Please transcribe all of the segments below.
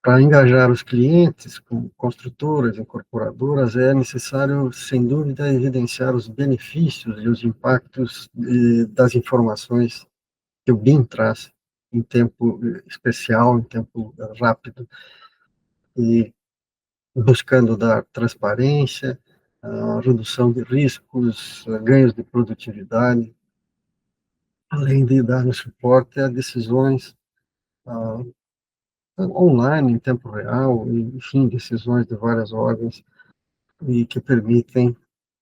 Para engajar os clientes, como construtoras, incorporadoras, é necessário, sem dúvida, evidenciar os benefícios e os impactos das informações que o BIM traz em tempo especial, em tempo rápido, e buscando dar transparência, redução de riscos, ganhos de produtividade, além de dar um suporte a decisões online, em tempo real, enfim, decisões de várias ordens, e que permitem,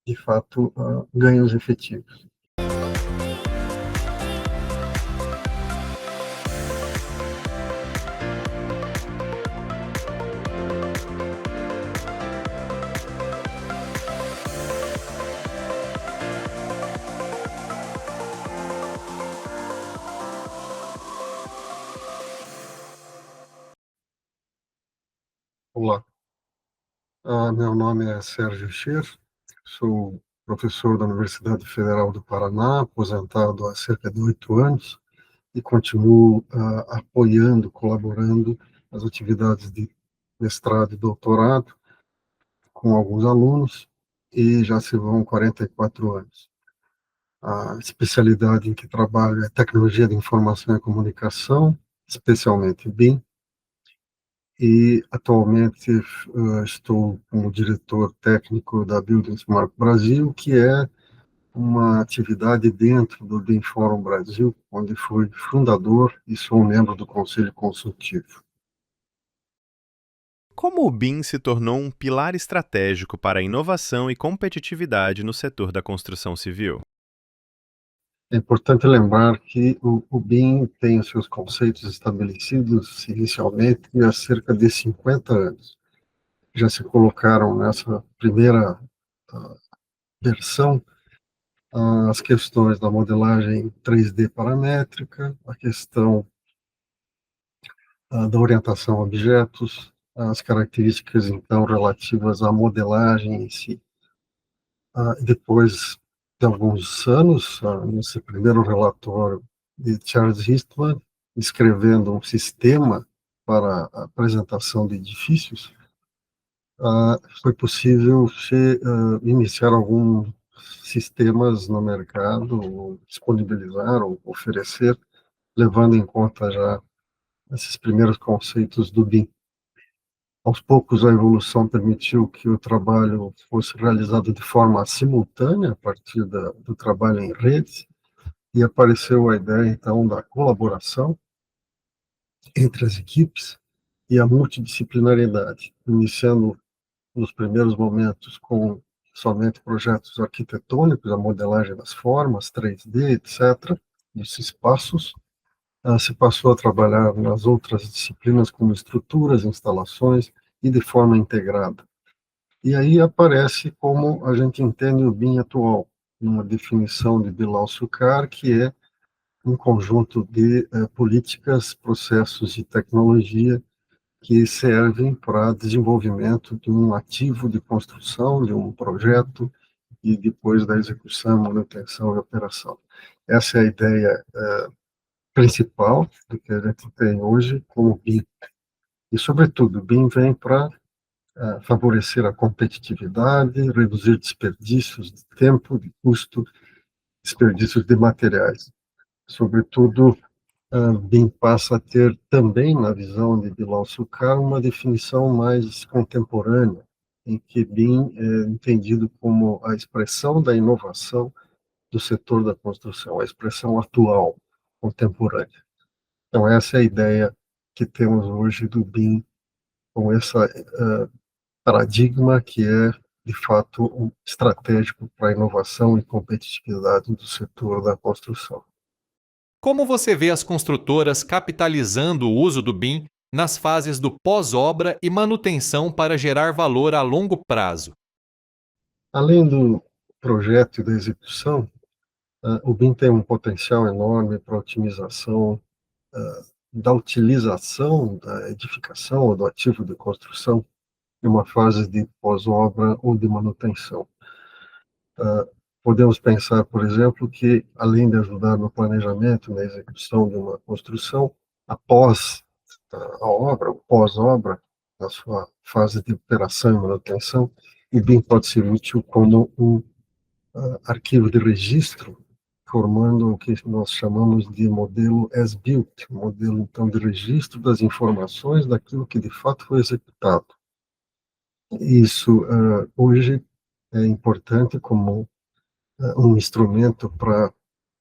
de fato, ganhos efetivos. Olá, meu nome é Sérgio Scher, sou professor da Universidade Federal do Paraná, aposentado há cerca de 8 anos, e continuo apoiando, colaborando nas atividades de mestrado e doutorado com alguns alunos, e já se vão 44 anos. A especialidade em que trabalho é tecnologia de informação e comunicação, especialmente BIM, e atualmente estou como diretor técnico da Building Smart Brasil, que é uma atividade dentro do BIM Fórum Brasil, onde fui fundador e sou membro do Conselho Consultivo. Como o BIM se tornou um pilar estratégico para a inovação e competitividade no setor da construção civil? É importante lembrar que o BIM tem os seus conceitos estabelecidos inicialmente há cerca de 50 anos. Já se colocaram nessa primeira versão as questões da modelagem 3D paramétrica, a questão da orientação a objetos, as características, então, relativas à modelagem em si. Depois de alguns anos, nesse primeiro relatório de Charles Eastman, descrevendo um sistema para a apresentação de edifícios, foi possível iniciar alguns sistemas no mercado, ou disponibilizar ou oferecer, levando em conta já esses primeiros conceitos do BIM. Aos poucos, a evolução permitiu que o trabalho fosse realizado de forma simultânea, a partir do trabalho em redes, e apareceu a ideia, então, da colaboração entre as equipes e a multidisciplinaridade, iniciando nos primeiros momentos com somente projetos arquitetônicos, a modelagem das formas, 3D, etc., dos espaços. Se passou a trabalhar nas outras disciplinas como estruturas, instalações e de forma integrada. E aí aparece como a gente entende o BIM atual, numa definição de Bilal Sucar, que é um conjunto de políticas, processos e tecnologia que servem para desenvolvimento de um ativo de construção, de um projeto, e depois da execução, manutenção e operação. Essa é a ideia principal do que a gente tem hoje como BIM. E, sobretudo, o BIM vem para favorecer a competitividade, reduzir desperdícios de tempo, de custo, desperdícios de materiais. Sobretudo, BIM passa a ter também, na visão de Bilal Sucar, uma definição mais contemporânea, em que BIM é entendido como a expressão da inovação do setor da construção, a expressão atual, contemporânea. Então, essa é a ideia que temos hoje do BIM, com esse paradigma que é, de fato, estratégico para a inovação e competitividade do setor da construção. Como você vê as construtoras capitalizando o uso do BIM nas fases do pós-obra e manutenção para gerar valor a longo prazo? Além do projeto e da execução, o BIM tem um potencial enorme para a otimização da utilização da edificação ou do ativo de construção em uma fase de pós-obra ou de manutenção. Podemos pensar, por exemplo, que, além de ajudar no planejamento, na execução de uma construção, após a obra, o pós-obra, na sua fase de operação e manutenção, o BIM pode ser útil como um arquivo de registro, formando o que nós chamamos de modelo as-built, modelo, então, de registro das informações daquilo que, de fato, foi executado. Isso, hoje, é importante como um instrumento para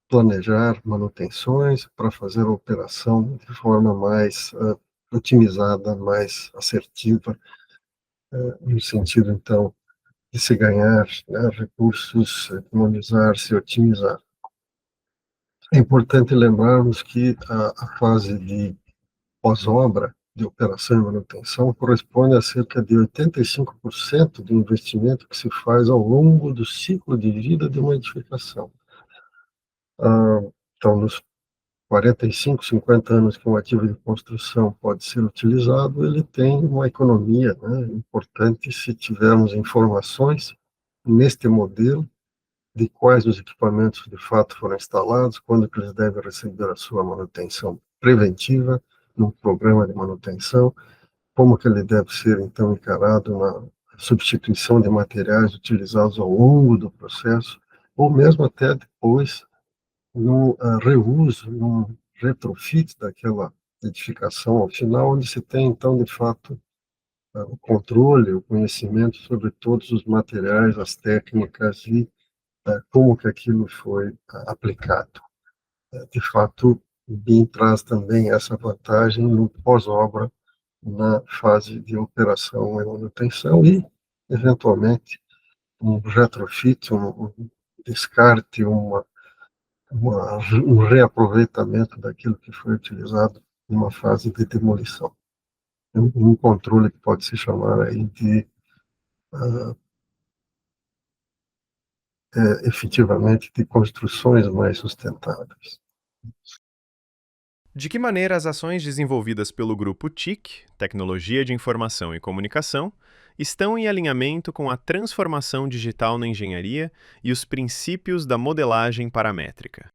planejar manutenções, para fazer a operação de forma mais otimizada, mais assertiva, no sentido, então, de se ganhar, né, recursos, economizar, se otimizar. É importante lembrarmos que a fase de pós-obra, de operação e manutenção, corresponde a cerca de 85% do investimento que se faz ao longo do ciclo de vida de uma edificação. Então, nos 45, 50 anos que um ativo de construção pode ser utilizado, ele tem uma economia, né, importante se tivermos informações neste modelo de quais os equipamentos de fato foram instalados, quando que eles devem receber a sua manutenção preventiva, num programa de manutenção, como que ele deve ser, então, encarado na substituição de materiais utilizados ao longo do processo, ou mesmo até depois, no reuso, no retrofit daquela edificação ao final, onde se tem, então, de fato, o controle, o conhecimento sobre todos os materiais, as técnicas e como que aquilo foi aplicado. De fato, o BIM traz também essa vantagem no pós-obra, na fase de operação e manutenção e, eventualmente, um retrofit, um descarte, um reaproveitamento daquilo que foi utilizado numa fase de demolição. Um controle que pode se chamar aí de, efetivamente, de construções mais sustentáveis. De que maneira as ações desenvolvidas pelo grupo TIC, Tecnologia de Informação e Comunicação, estão em alinhamento com a transformação digital na engenharia e os princípios da modelagem paramétrica?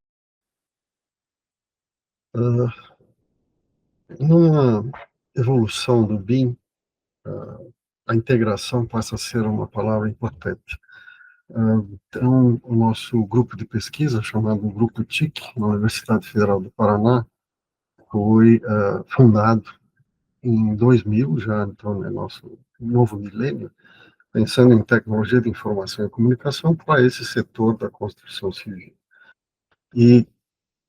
Numa evolução do BIM, a integração passa a ser uma palavra importante. Então, o nosso grupo de pesquisa, chamado Grupo TIC, na Universidade Federal do Paraná, foi fundado em 2000, já então é nosso novo milênio, pensando em tecnologia de informação e comunicação para esse setor da construção civil. E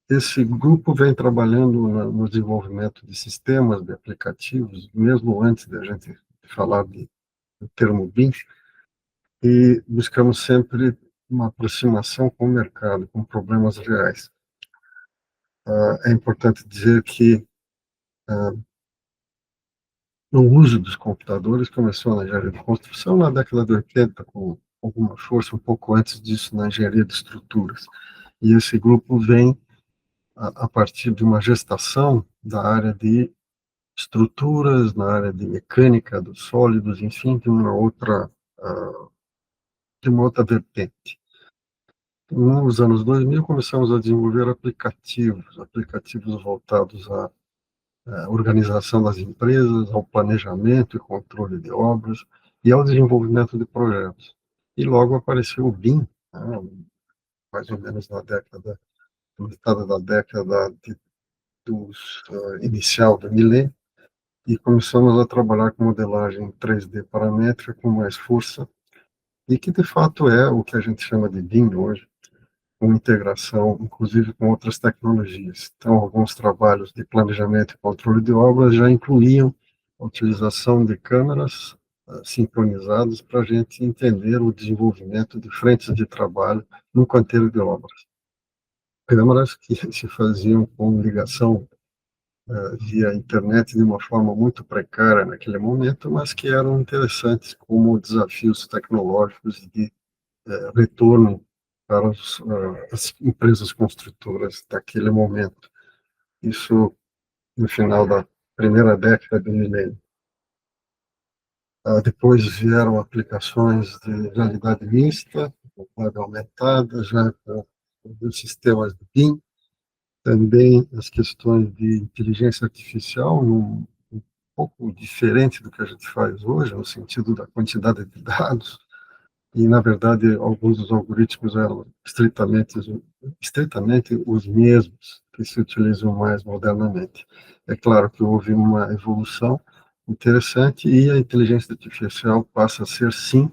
esse grupo vem trabalhando no desenvolvimento de sistemas, de aplicativos, mesmo antes da gente falar do termo BIM, e buscamos sempre uma aproximação com o mercado, com problemas reais. É importante dizer que o uso dos computadores começou na engenharia de construção na década de 80, com alguma força um pouco antes disso na engenharia de estruturas. E esse grupo vem a partir de uma gestação da área de estruturas, na área de mecânica dos sólidos, enfim, de uma outra vertente. Nos anos 2000, começamos a desenvolver aplicativos voltados à organização das empresas, ao planejamento e controle de obras e ao desenvolvimento de projetos. E logo apareceu o BIM, né, mais ou menos na metade da década inicial do milênio, e começamos a trabalhar com modelagem 3D paramétrica com mais força, e que de fato é o que a gente chama de BIM hoje, com integração, inclusive, com outras tecnologias. Então, alguns trabalhos de planejamento e controle de obras já incluíam a utilização de câmeras sincronizadas para a gente entender o desenvolvimento de frentes de trabalho no canteiro de obras. Câmeras que se faziam com ligação via internet de uma forma muito precária naquele momento, mas que eram interessantes como desafios tecnológicos de retorno para as empresas construtoras daquele momento. Isso no final da primeira década do milênio. Depois vieram aplicações de realidade mista, realidade aumentada, já com os sistemas de BIM, também as questões de inteligência artificial, num pouco diferente do que a gente faz hoje, no sentido da quantidade de dados, e, na verdade, alguns dos algoritmos eram estritamente os mesmos que se utilizam mais modernamente. É claro que houve uma evolução interessante e a inteligência artificial passa a ser, sim,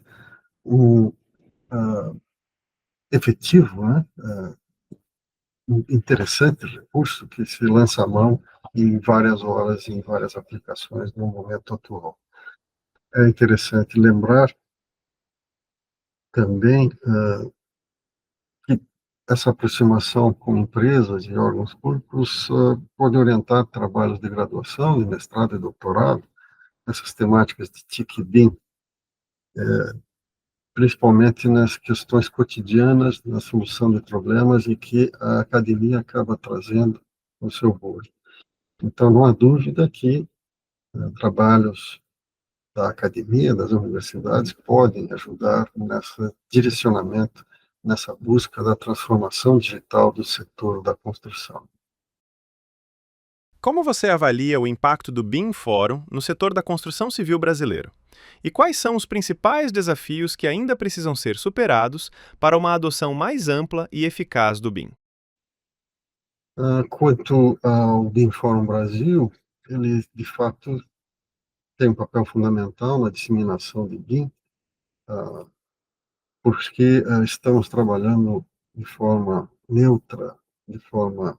um efetivo, né, um interessante recurso que se lança a mão em várias horas, em várias aplicações no momento atual. É interessante lembrar também que essa aproximação com empresas e órgãos públicos pode orientar trabalhos de graduação, de mestrado e doutorado, essas temáticas de TIC e BIM, principalmente nas questões cotidianas, na solução de problemas e que a academia acaba trazendo no seu bolso. Então, não há dúvida que trabalhos da academia, das universidades, podem ajudar nesse direcionamento, nessa busca da transformação digital do setor da construção. Como você avalia o impacto do BIM Fórum no setor da construção civil brasileiro? E quais são os principais desafios que ainda precisam ser superados para uma adoção mais ampla e eficaz do BIM? Quanto ao BIM Fórum Brasil, ele, de fato, tem um papel fundamental na disseminação de BIM, porque estamos trabalhando de forma neutra, de forma a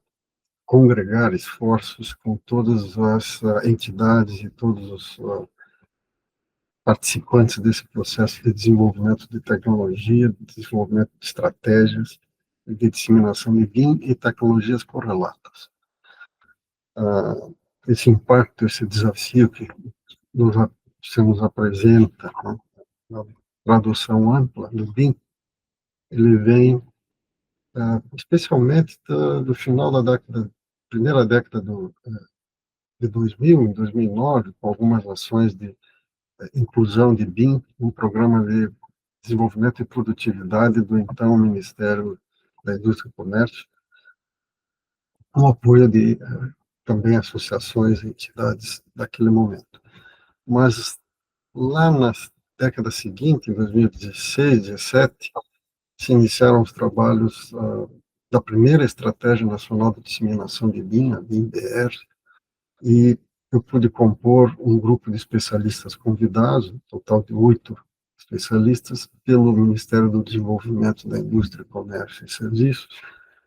congregar esforços com todas as entidades e todos os participantes desse processo de desenvolvimento de tecnologia, de desenvolvimento de estratégias, de disseminação de BIM e tecnologias correlatas. Esse impacto, esse desafio que se nos apresenta, né, na tradução ampla do BIM, ele vem especialmente do final da primeira década de 2000, em 2009, com algumas ações de inclusão de BIM no programa de desenvolvimento e produtividade do então Ministério da Indústria e Comércio, com apoio de também associações e entidades daquele momento. Mas lá nas décadas seguintes, em 2016, 2017, se iniciaram os trabalhos da primeira Estratégia Nacional de Disseminação de BIM, a BIM-BR, e eu pude compor um grupo de especialistas convidados, um total de 8 especialistas, pelo Ministério do Desenvolvimento da Indústria, Comércio e Serviços,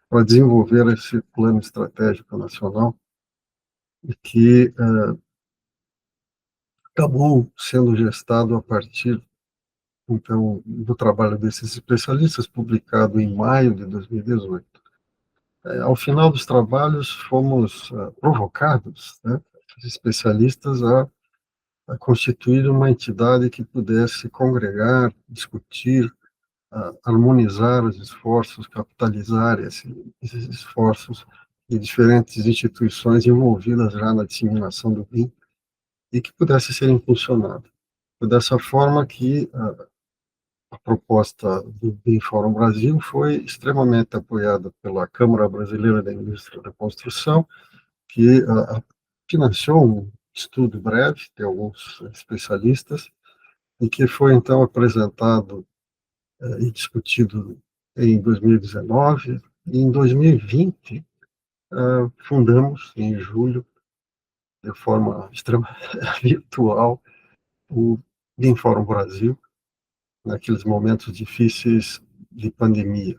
para desenvolver esse plano estratégico nacional, e que acabou sendo gestado a partir, então, do trabalho desses especialistas, publicado em maio de 2018. Ao final dos trabalhos, fomos provocados, né, os especialistas, a constituir uma entidade que pudesse congregar, discutir, harmonizar os esforços, capitalizar esses esforços de diferentes instituições envolvidas já na disseminação do BIM e que pudesse ser impulsionado. Foi dessa forma que a proposta do BIM Fórum Brasil foi extremamente apoiada pela Câmara Brasileira da Indústria da Construção, que financiou um estudo breve de alguns especialistas, e que foi então apresentado e discutido em 2019, e em 2020 fundamos, em julho, de forma extremamente virtual, o BIM Fórum Brasil, naqueles momentos difíceis de pandemia.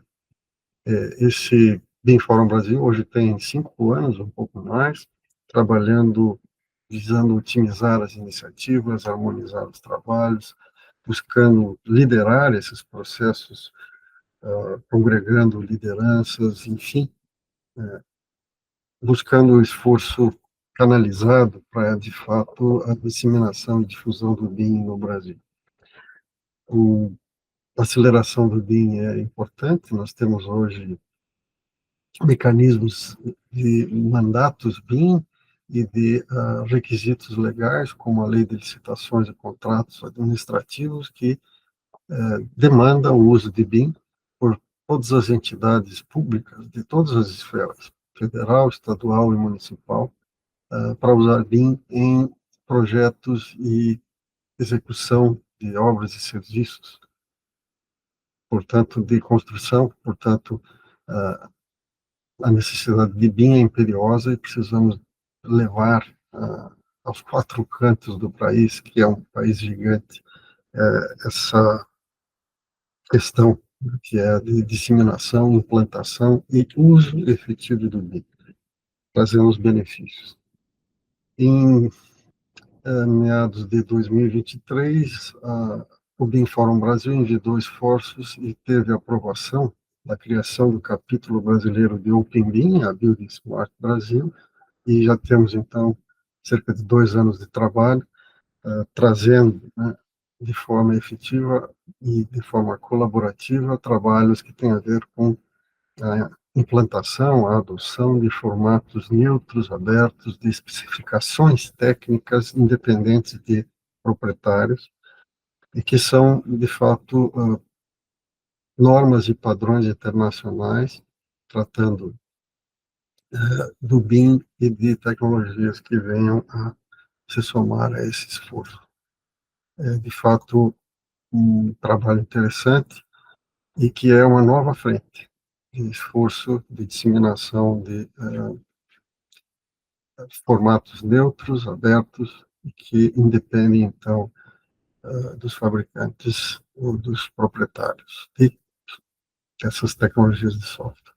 Esse BIM Fórum Brasil hoje tem 5 anos, um pouco mais, trabalhando, visando otimizar as iniciativas, harmonizar os trabalhos, buscando liderar esses processos, congregando lideranças, enfim, buscando o esforço canalizado para, de fato, a disseminação e difusão do BIM no Brasil. A aceleração do BIM é importante, nós temos hoje mecanismos de mandatos BIM e de requisitos legais, como a lei de licitações e contratos administrativos, que demanda o uso de BIM por todas as entidades públicas, de todas as esferas, federal, estadual e municipal, para usar BIM em projetos e execução de obras e serviços, portanto, de construção, portanto, a necessidade de BIM é imperiosa e precisamos levar aos quatro cantos do país, que é um país gigante, essa questão que é de disseminação, implantação e uso efetivo do BIM, trazendo os benefícios. Em meados de 2023, o BIM Fórum Brasil envidou esforços e teve aprovação da criação do capítulo brasileiro de Open BIM, a Building Smart Brasil, e já temos, então, cerca de 2 anos de trabalho, trazendo, né, de forma efetiva e de forma colaborativa, trabalhos que têm a ver com a implantação, a adoção de formatos neutros, abertos, de especificações técnicas independentes de proprietários, e que são, de fato, normas e padrões internacionais, tratando do BIM e de tecnologias que venham a se somar a esse esforço. É, de fato, um trabalho interessante e que é uma nova frente de esforço de disseminação de formatos neutros, abertos, e que independem, então, dos fabricantes ou dos proprietários de essas tecnologias de software.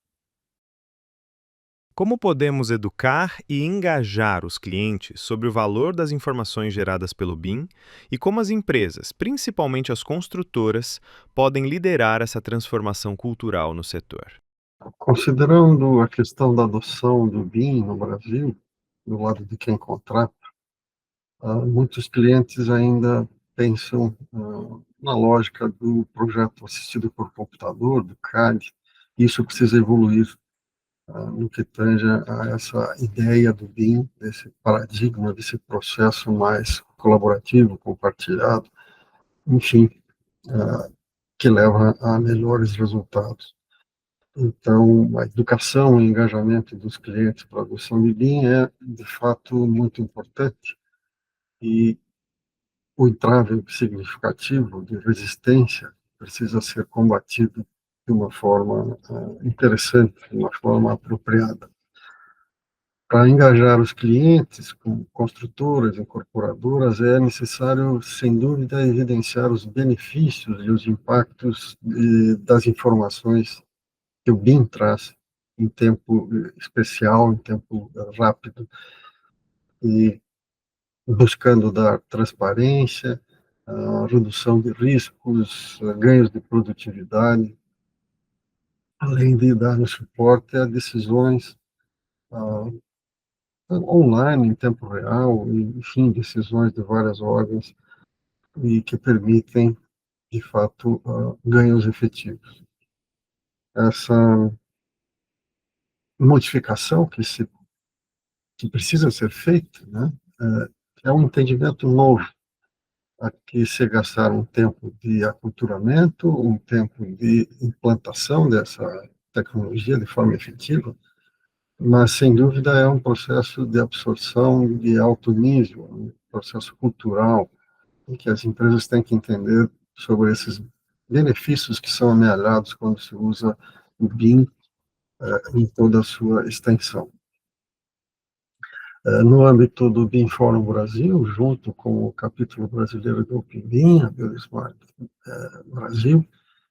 Como podemos educar e engajar os clientes sobre o valor das informações geradas pelo BIM e como as empresas, principalmente as construtoras, podem liderar essa transformação cultural no setor? Considerando a questão da adoção do BIM no Brasil, do lado de quem contrata, muitos clientes ainda pensam na lógica do projeto assistido por computador, do CAD. Isso precisa evoluir no que tange a essa ideia do BIM, desse paradigma, desse processo mais colaborativo, compartilhado, enfim, que leva a melhores resultados. Então, a educação e engajamento dos clientes para a adoção de BIM é, de fato, muito importante, e o entrave significativo de resistência precisa ser combatido de uma forma interessante, de uma forma apropriada. Para engajar os clientes, com construtoras, incorporadoras, é necessário, sem dúvida, evidenciar os benefícios e os impactos das informações que o BIM traz em tempo especial, em tempo rápido, e buscando dar transparência, redução de riscos, ganhos de produtividade, além de dar suporte a decisões online, em tempo real, enfim, decisões de várias ordens, e que permitem, de fato, ganhos efetivos. Essa modificação que precisa ser feita, né, é um entendimento novo, a que se gastar um tempo de aculturamento, um tempo de implantação dessa tecnologia de forma efetiva, mas, sem dúvida, é um processo de absorção de alto nível, um processo cultural, em que as empresas têm que entender sobre esses benefícios que são amealhados quando se usa o BIM em toda a sua extensão. No âmbito do BIM Fórum Brasil, junto com o capítulo brasileiro do Open BIM, a Building Smart Brasil,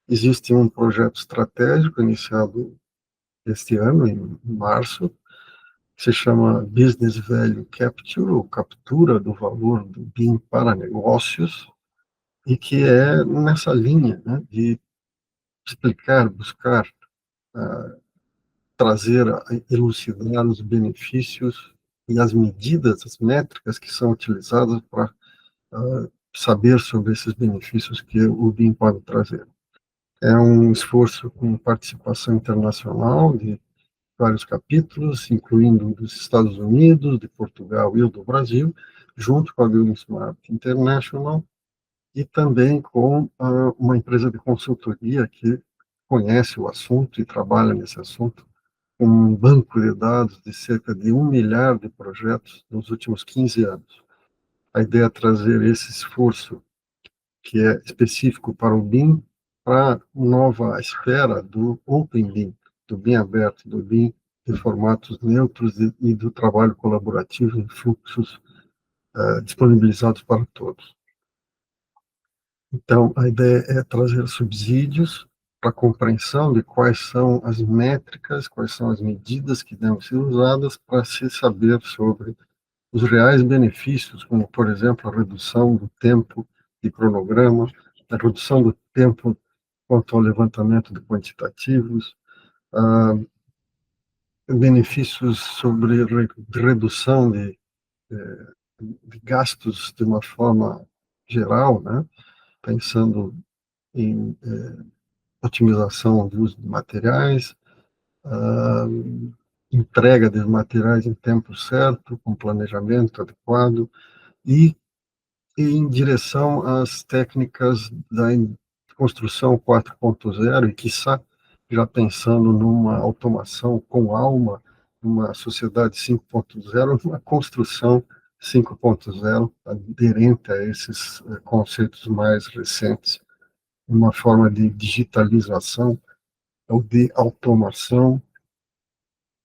existe um projeto estratégico iniciado este ano, em março, que se chama Business Value Capture, ou captura do valor do BIM para negócios, e que é nessa linha, né, de explicar, buscar, trazer, elucidar os benefícios e as medidas, as métricas que são utilizadas para saber sobre esses benefícios que o BIM pode trazer. É um esforço com participação internacional de vários capítulos, incluindo dos Estados Unidos, de Portugal e do Brasil, junto com a Building Smart International, e também com uma empresa de consultoria que conhece o assunto e trabalha nesse assunto, com um banco de dados de cerca de 1 milhar de projetos nos últimos 15 anos. A ideia é trazer esse esforço que é específico para o BIM para a nova esfera do Open BIM, do BIM aberto, do BIM de formatos neutros e do trabalho colaborativo em fluxos disponibilizados para todos. Então, a ideia é trazer subsídios para a compreensão de quais são as métricas, quais são as medidas que devem ser usadas para se saber sobre os reais benefícios, como, por exemplo, a redução do tempo de cronograma, a redução do tempo quanto ao levantamento de quantitativos, benefícios sobre redução de gastos de uma forma geral, né? Pensando em otimização do uso de materiais, entrega de materiais em tempo certo, com planejamento adequado e em direção às técnicas da construção 4.0 e, quiçá, já pensando numa automação com alma, numa sociedade 5.0, uma construção 5.0 aderente a esses conceitos mais recentes, uma forma de digitalização ou de automação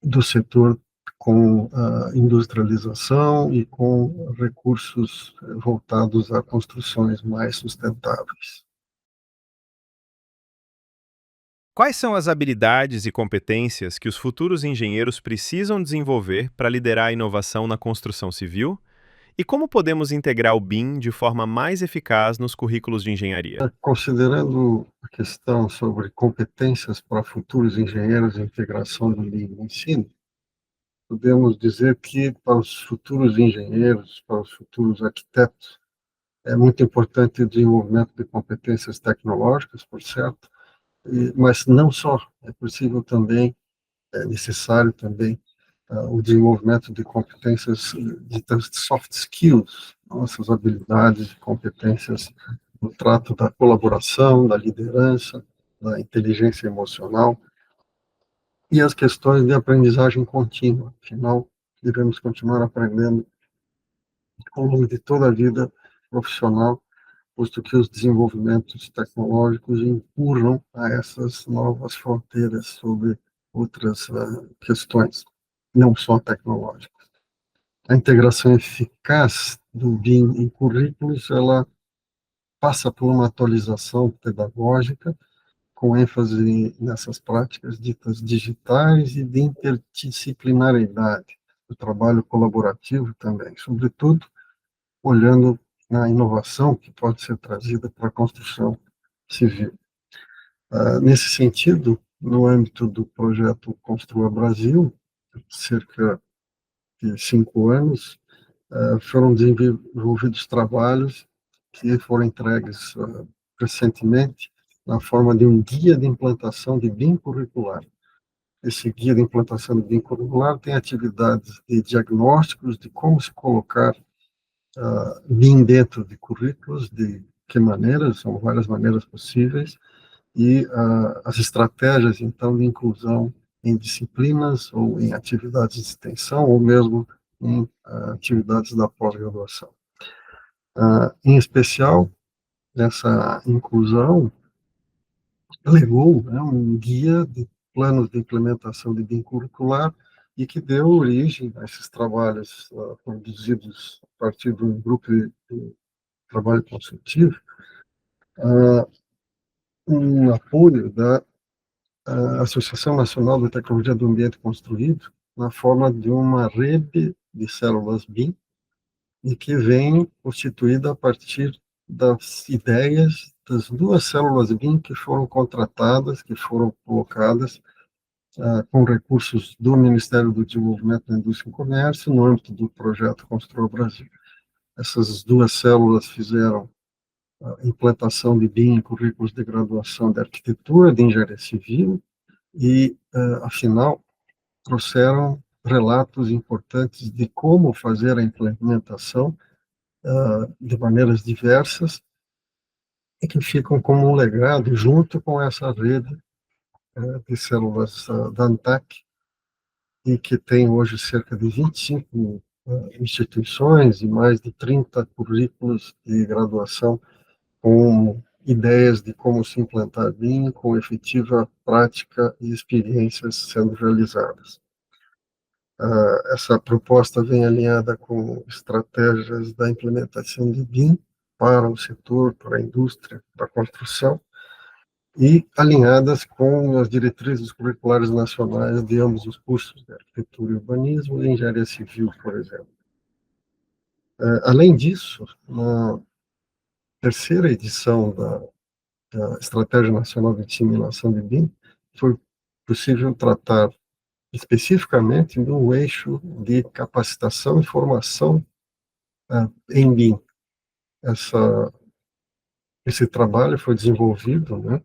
do setor com a industrialização e com recursos voltados a construções mais sustentáveis. Quais são as habilidades e competências que os futuros engenheiros precisam desenvolver para liderar a inovação na construção civil? E como podemos integrar o BIM de forma mais eficaz nos currículos de engenharia? Considerando a questão sobre competências para futuros engenheiros e integração do BIM no ensino, podemos dizer que para os futuros engenheiros, para os futuros arquitetos, é muito importante o desenvolvimento de competências tecnológicas, por certo, mas não só, é possível também, é necessário também o desenvolvimento de competências de soft skills, nossas habilidades e competências no trato da colaboração, da liderança, da inteligência emocional e as questões de aprendizagem contínua. Afinal, devemos continuar aprendendo ao longo de toda a vida profissional, posto que os desenvolvimentos tecnológicos empurram a essas novas fronteiras sobre outras questões, não só tecnológicas. A integração eficaz do BIM em currículos, ela passa por uma atualização pedagógica, com ênfase nessas práticas ditas digitais e de interdisciplinaridade, o trabalho colaborativo também, sobretudo olhando na inovação que pode ser trazida para a construção civil. Nesse sentido, no âmbito do projeto Construa Brasil, cerca de 5 anos, foram desenvolvidos trabalhos que foram entregues recentemente na forma de um guia de implantação de BIM curricular. Esse guia de implantação de BIM curricular tem atividades de diagnósticos de como se colocar BIM dentro de currículos, de que maneiras, são várias maneiras possíveis, e as estratégias, então, de inclusão em disciplinas ou em atividades de extensão ou mesmo em atividades da pós-graduação. Em especial, essa inclusão legou, né, um guia de planos de implementação de BIM curricular e que deu origem a esses trabalhos produzidos a partir de um grupo de trabalho consultivo, um apoio da Associação Nacional de Tecnologia do Ambiente Construído, na forma de uma rede de células BIM, e que vem constituída a partir das ideias das 2 células BIM que foram contratadas, que foram colocadas com recursos do Ministério do Desenvolvimento da Indústria e Comércio, no âmbito do projeto Construa Brasil. Essas 2 células fizeram a implantação de BIM em currículos de graduação de arquitetura, de engenharia civil, e, afinal, trouxeram relatos importantes de como fazer a implementação de maneiras diversas e que ficam como um legado junto com essa rede de células da ANTAC, e que tem hoje cerca de 25 instituições e mais de 30 currículos de graduação com ideias de como se implantar BIM, com efetiva prática e experiências sendo realizadas. Essa proposta vem alinhada com estratégias da implementação de BIM para o setor, para a indústria, para a construção, e alinhadas com as diretrizes curriculares nacionais de ambos os cursos, de arquitetura e urbanismo e engenharia civil, por exemplo. Além disso, na terceira edição da Estratégia Nacional de Disseminação de BIM, foi possível tratar especificamente do eixo de capacitação e formação em BIM. Esse trabalho foi desenvolvido, né,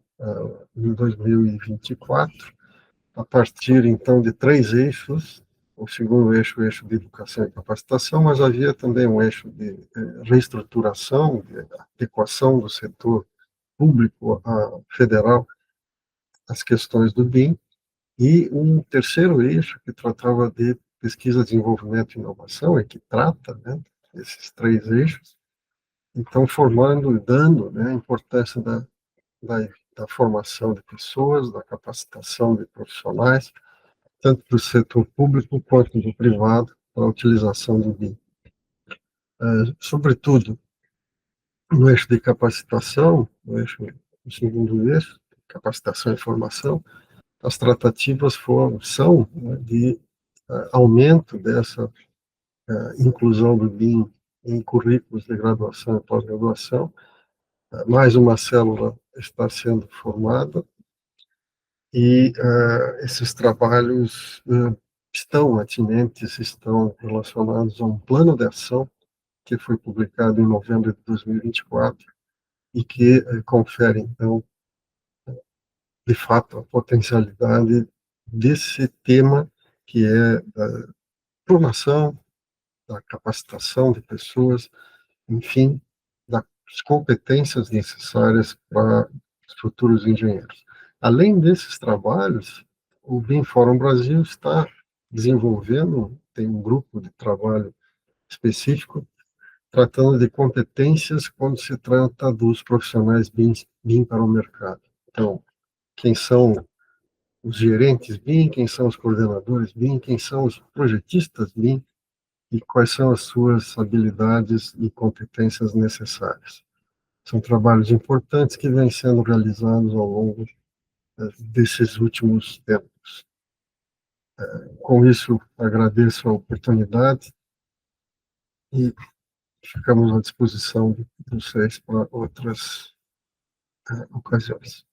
em 2024, a partir, então, de 3 eixos. O segundo eixo, o eixo de educação e capacitação, mas havia também um eixo de reestruturação, de adequação do setor público federal às questões do BIM, e um terceiro eixo que tratava de pesquisa, desenvolvimento e inovação, e que trata, né, esses 3 eixos, então formando e dando, né, a importância da formação de pessoas, da capacitação de profissionais, tanto do setor público quanto do privado, para a utilização do BIM. Sobretudo, no eixo de capacitação, no segundo eixo, capacitação e formação, as tratativas são, né, de aumento dessa inclusão do BIM em currículos de graduação e pós-graduação. Mais uma célula está sendo formada e esses trabalhos estão atinentes, estão relacionados a um plano de ação que foi publicado em novembro de 2024 e que confere, então, de fato, a potencialidade desse tema, que é da formação, da capacitação de pessoas, enfim, das competências necessárias para os futuros engenheiros. Além desses trabalhos, o BIM Fórum Brasil está desenvolvendo, tem um grupo de trabalho específico, tratando de competências quando se trata dos profissionais BIM para o mercado. Então, quem são os gerentes BIM, quem são os coordenadores BIM, quem são os projetistas BIM e quais são as suas habilidades e competências necessárias. São trabalhos importantes que vêm sendo realizados ao longo desses últimos tempos. Com isso, agradeço a oportunidade e ficamos à disposição de vocês para outras ocasiões.